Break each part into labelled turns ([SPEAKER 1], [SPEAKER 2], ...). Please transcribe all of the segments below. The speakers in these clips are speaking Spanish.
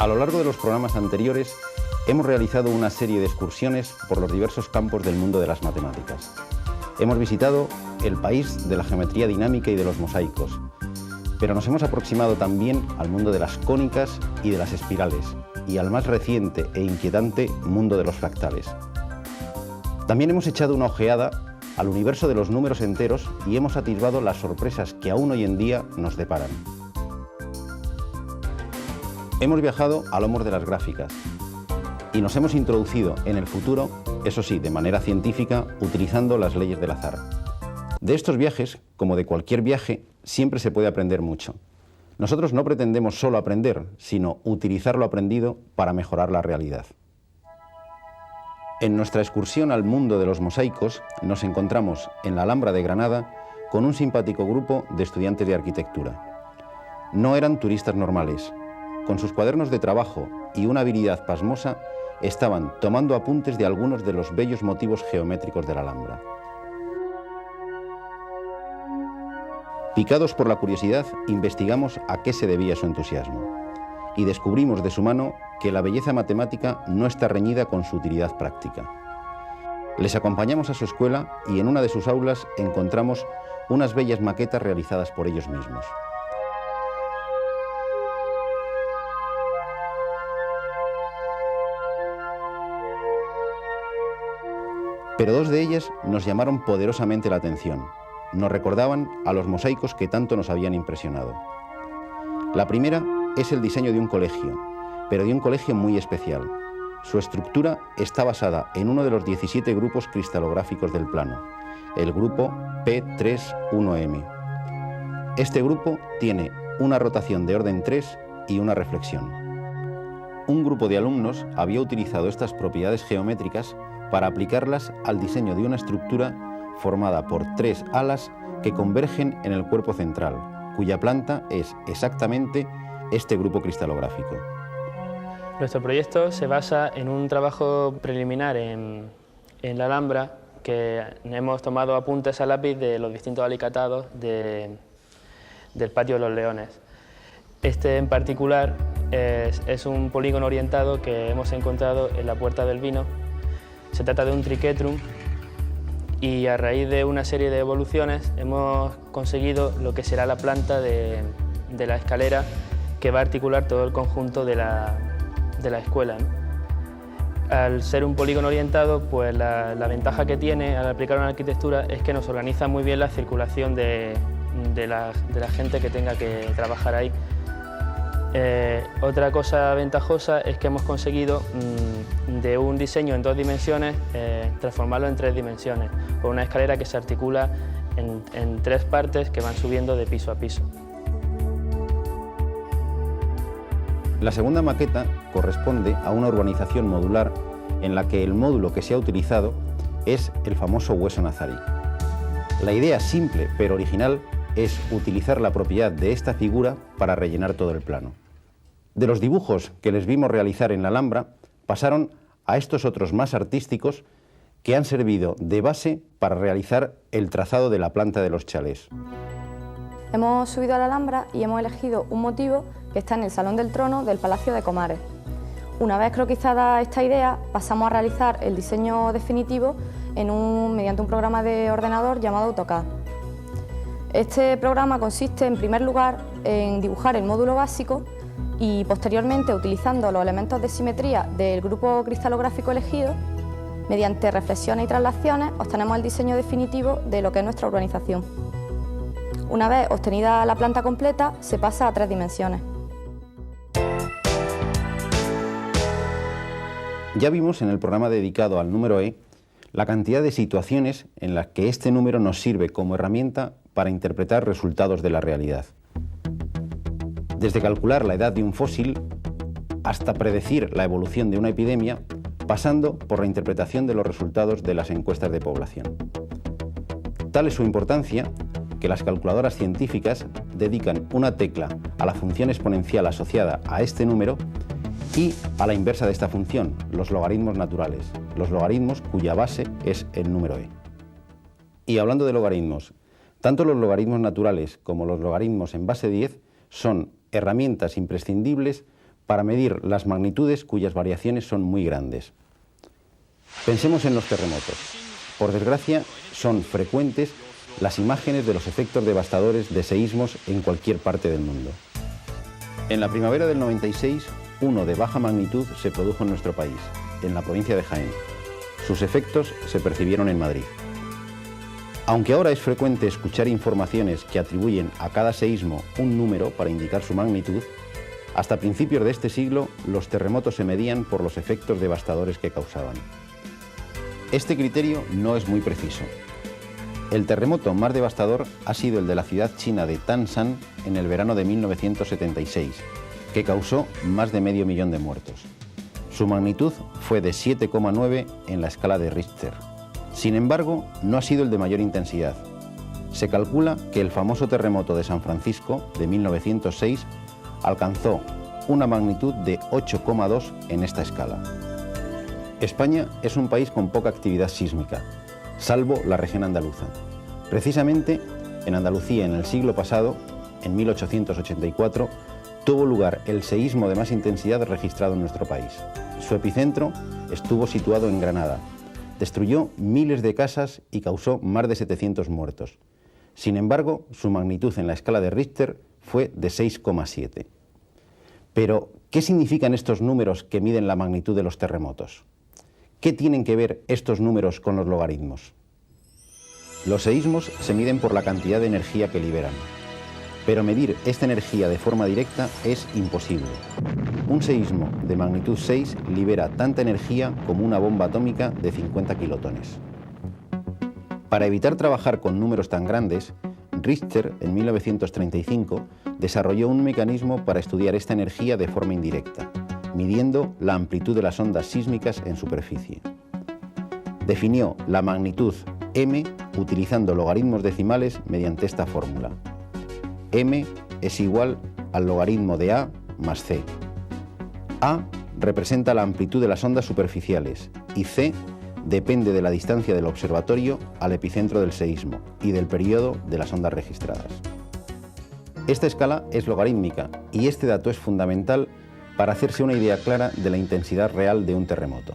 [SPEAKER 1] A lo largo de los programas anteriores hemos realizado una serie de excursiones por los diversos campos del mundo de las matemáticas. Hemos visitado el país de la geometría dinámica y de los mosaicos, pero nos hemos aproximado también al mundo de las cónicas y de las espirales, y al más reciente e inquietante mundo de los fractales. También hemos echado una ojeada al universo de los números enteros y hemos atisbado las sorpresas que aún hoy en día nos deparan. Hemos viajado a lomos de las gráficas y nos hemos introducido en el futuro, eso sí, de manera científica, utilizando las leyes del azar. De estos viajes, como de cualquier viaje, siempre se puede aprender mucho. Nosotros no pretendemos solo aprender, sino utilizar lo aprendido para mejorar la realidad. En nuestra excursión al mundo de los mosaicos nos encontramos en la Alhambra de Granada con un simpático grupo de estudiantes de arquitectura. No eran turistas normales. Con sus cuadernos de trabajo y una habilidad pasmosa, estaban tomando apuntes de algunos de los bellos motivos geométricos de la Alhambra. Picados por la curiosidad, investigamos a qué se debía su entusiasmo y descubrimos de su mano que la belleza matemática no está reñida con su utilidad práctica. Les acompañamos a su escuela y en una de sus aulas encontramos unas bellas maquetas realizadas por ellos mismos. Pero dos de ellas nos llamaron poderosamente la atención. Nos recordaban a los mosaicos que tanto nos habían impresionado. La primera es el diseño de un colegio, pero de un colegio muy especial. Su estructura está basada en uno de los 17 grupos cristalográficos del plano, el grupo P31M. Este grupo tiene una rotación de orden 3 y una reflexión. Un grupo de alumnos había utilizado estas propiedades geométricas para aplicarlas al diseño de una estructura formada por 3 alas que convergen en el cuerpo central, cuya planta es exactamente este grupo cristalográfico.
[SPEAKER 2] Nuestro proyecto se basa en un trabajo preliminar en la Alhambra, que hemos tomado apuntes a lápiz de los distintos alicatados del patio de los Leones. Este en particular es un polígono orientado que hemos encontrado en la Puerta del Vino. Se trata de un triquetrum y a raíz de una serie de evoluciones hemos conseguido lo que será la planta de la escalera que va a articular todo el conjunto de la escuela, ¿no? Al ser un polígono orientado, pues la ventaja que tiene al aplicar una arquitectura es que nos organiza muy bien la circulación de la gente que tenga que trabajar ahí. Otra cosa ventajosa es que hemos conseguido de un diseño en 2 dimensiones transformarlo en 3 dimensiones, con una escalera que se articula en 3 partes que van subiendo de piso a piso.
[SPEAKER 1] La segunda maqueta corresponde a una urbanización modular en la que el módulo que se ha utilizado es el famoso hueso nazarí. La idea simple pero original es utilizar la propiedad de esta figura para rellenar todo el plano. De los dibujos que les vimos realizar en la Alhambra, pasaron a estos otros más artísticos que han servido de base para realizar el trazado de la planta de los chalés.
[SPEAKER 3] Hemos subido a la Alhambra y hemos elegido un motivo que está en el Salón del Trono del Palacio de Comares. Una vez croquizada esta idea, pasamos a realizar el diseño definitivo mediante un programa de ordenador llamado AutoCAD. Este programa consiste, en primer lugar, en dibujar el módulo básico y, posteriormente, utilizando los elementos de simetría del grupo cristalográfico elegido, mediante reflexiones y traslaciones, obtenemos el diseño definitivo de lo que es nuestra urbanización. Una vez obtenida la planta completa, se pasa a 3 dimensiones.
[SPEAKER 1] Ya vimos en el programa dedicado al número E la cantidad de situaciones en las que este número nos sirve como herramienta para interpretar resultados de la realidad. Desde calcular la edad de un fósil hasta predecir la evolución de una epidemia, pasando por la interpretación de los resultados de las encuestas de población. Tal es su importancia que las calculadoras científicas dedican una tecla a la función exponencial asociada a este número y a la inversa de esta función, los logaritmos naturales, los logaritmos cuya base es el número e. Y hablando de logaritmos, tanto los logaritmos naturales como los logaritmos en base 10 son herramientas imprescindibles para medir las magnitudes cuyas variaciones son muy grandes. Pensemos en los terremotos. Por desgracia, son frecuentes las imágenes de los efectos devastadores de seísmos en cualquier parte del mundo. En la primavera del 96, uno de baja magnitud se produjo en nuestro país, en la provincia de Jaén. Sus efectos se percibieron en Madrid. Aunque ahora es frecuente escuchar informaciones que atribuyen a cada seísmo un número para indicar su magnitud, hasta principios de este siglo los terremotos se medían por los efectos devastadores que causaban. Este criterio no es muy preciso. El terremoto más devastador ha sido el de la ciudad china de Tanshan en el verano de 1976, que causó más de 500.000 de muertos. Su magnitud fue de 7,9 en la escala de Richter. Sin embargo, no ha sido el de mayor intensidad. Se calcula que el famoso terremoto de San Francisco de 1906 alcanzó una magnitud de 8,2 en esta escala. España es un país con poca actividad sísmica, salvo la región andaluza. Precisamente en Andalucía, en el siglo pasado, en 1884, tuvo lugar el seísmo de más intensidad registrado en nuestro país. Su epicentro estuvo situado en Granada. Destruyó miles de casas y causó más de 700 muertos. Sin embargo, su magnitud en la escala de Richter fue de 6,7. Pero, ¿qué significan estos números que miden la magnitud de los terremotos? ¿Qué tienen que ver estos números con los logaritmos? Los seísmos se miden por la cantidad de energía que liberan. Pero medir esta energía de forma directa es imposible. Un seísmo de magnitud 6 libera tanta energía como una bomba atómica de 50 kilotones. Para evitar trabajar con números tan grandes, Richter, en 1935, desarrolló un mecanismo para estudiar esta energía de forma indirecta, midiendo la amplitud de las ondas sísmicas en superficie. Definió la magnitud m utilizando logaritmos decimales mediante esta fórmula. M es igual al logaritmo de A más C. A representa la amplitud de las ondas superficiales y C depende de la distancia del observatorio al epicentro del seísmo y del periodo de las ondas registradas. Esta escala es logarítmica y este dato es fundamental para hacerse una idea clara de la intensidad real de un terremoto.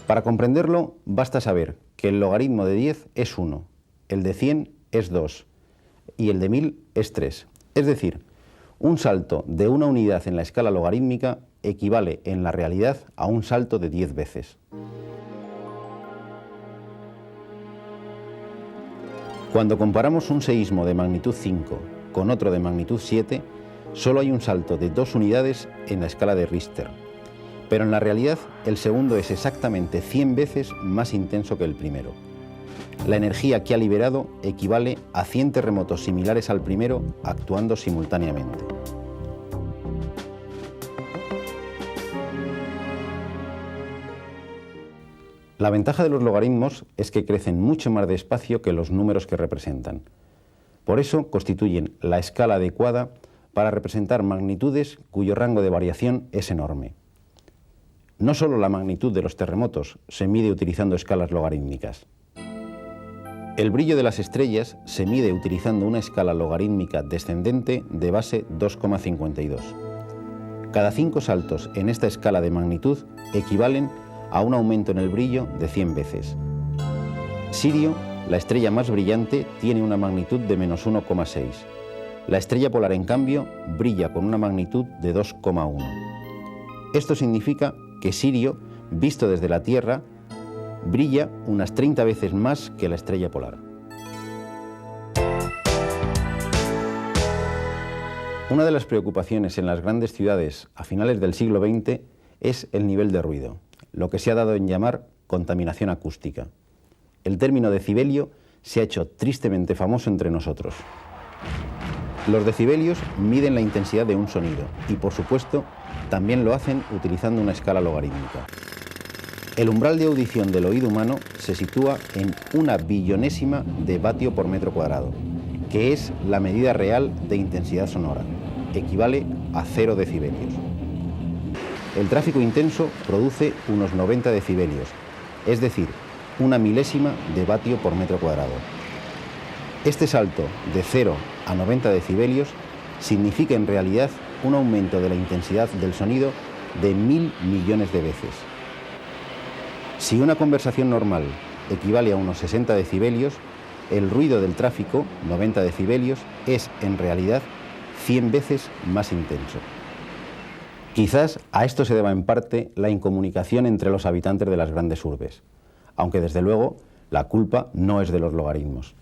[SPEAKER 1] Para comprenderlo, basta saber que el logaritmo de 10 es 1, el de 100 es 2 y el de 1000 es 3. Es decir, un salto de una unidad en la escala logarítmica equivale en la realidad a un salto de 10 veces. Cuando comparamos un seísmo de magnitud 5 con otro de magnitud 7, solo hay un salto de 2 unidades en la escala de Richter. Pero en la realidad, el segundo es exactamente 100 veces más intenso que el primero. La energía que ha liberado equivale a 100 terremotos similares al primero actuando simultáneamente. La ventaja de los logaritmos es que crecen mucho más despacio que los números que representan. Por eso constituyen la escala adecuada para representar magnitudes cuyo rango de variación es enorme. No solo la magnitud de los terremotos se mide utilizando escalas logarítmicas. El brillo de las estrellas se mide utilizando una escala logarítmica descendente de base 2,52. Cada 5 saltos en esta escala de magnitud equivalen a un aumento en el brillo de 100 veces. Sirio, la estrella más brillante, tiene una magnitud de menos 1,6. La estrella polar, en cambio, brilla con una magnitud de 2,1. Esto significa que Sirio, visto desde la Tierra, brilla unas 30 veces más que la estrella polar. Una de las preocupaciones en las grandes ciudades a finales del siglo XX es el nivel de ruido, lo que se ha dado en llamar contaminación acústica. El término decibelio se ha hecho tristemente famoso entre nosotros. Los decibelios miden la intensidad de un sonido y, por supuesto, también lo hacen utilizando una escala logarítmica. El umbral de audición del oído humano se sitúa en 1 billonésima de vatio por metro cuadrado, que es la medida real de intensidad sonora. equivale a 0 decibelios. El tráfico intenso produce unos 90 decibelios, es decir, una milésima de vatio por metro cuadrado. Este salto de 0 a 90 decibelios significa en realidad un aumento de la intensidad del sonido de 1000 millones de veces. Si una conversación normal equivale a unos 60 decibelios, el ruido del tráfico, 90 decibelios, es en realidad 100 veces más intenso. Quizás a esto se deba en parte la incomunicación entre los habitantes de las grandes urbes, aunque desde luego la culpa no es de los logaritmos.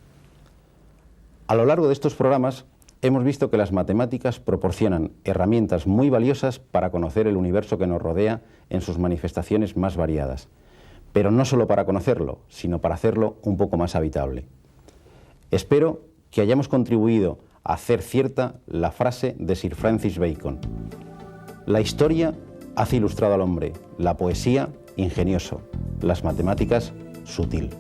[SPEAKER 1] A lo largo de estos programas hemos visto que las matemáticas proporcionan herramientas muy valiosas para conocer el universo que nos rodea en sus manifestaciones más variadas, pero no solo para conocerlo, sino para hacerlo un poco más habitable. Espero que hayamos contribuido a hacer cierta la frase de Sir Francis Bacon: la historia hace ilustrado al hombre, la poesía ingenioso, las matemáticas sutil.